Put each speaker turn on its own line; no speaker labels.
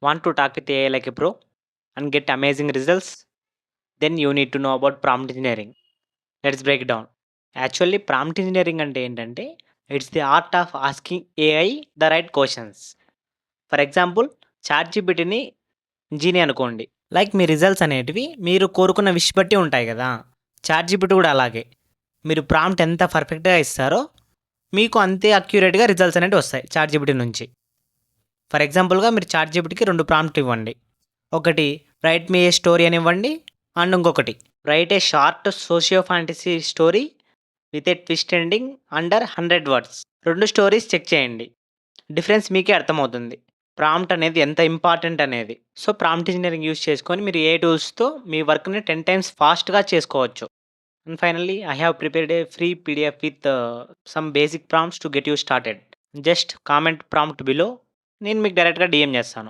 Want to talk with AI like a pro and get amazing results? Then you need to know about prompt engineering. Let's break it down. Actually, prompt engineering అంటే ఏంటంటే it's the art of asking AI the right questions. For example, chat జీపీటీని జీని అనుకోండి. Like మీ results అనేటివి మీరు కోరుకున్న wish బట్టి ఉంటాయి కదా. చాట్ జీపీటీ కూడా అలాగే. మీరు ప్రాంప్ట్ ఎంత పర్ఫెక్ట్గా ఇస్తారో మీకు అంతే అక్యురేట్గా రిజల్ట్స్ అనేవి వస్తాయి చాట్ జీపీటీ నుంచి. ఫర్ ఎగ్జాంపుల్గా మీరు చాట్ జీపీటీకి 2 ప్రాంప్ట్ ఇవ్వండి. ఒకటి రైట్ మీ ఏ స్టోరీ అని ఇవ్వండి, అండ్ ఇంకొకటి write a short socio fantasy story with a twist ending under 100 words. 2 stories check చేయండి. డిఫరెన్స్ మీకే అర్థమవుతుంది ప్రాంప్ట్ అనేది ఎంత ఇంపార్టెంట్ అనేది. సో ప్రాంప్ట్ ఇంజనీరింగ్ యూస్ చేసుకొని మీరు ఏ టూల్స్తో మీ వర్క్ని 10 టైమ్స్ ఫాస్ట్గా చేసుకోవచ్చు. And finally I have prepared A free PDF with some basic prompts to get you started. Just comment prompt below, నేను మీకు డైరెక్ట్గా డిఎం చేస్తాను.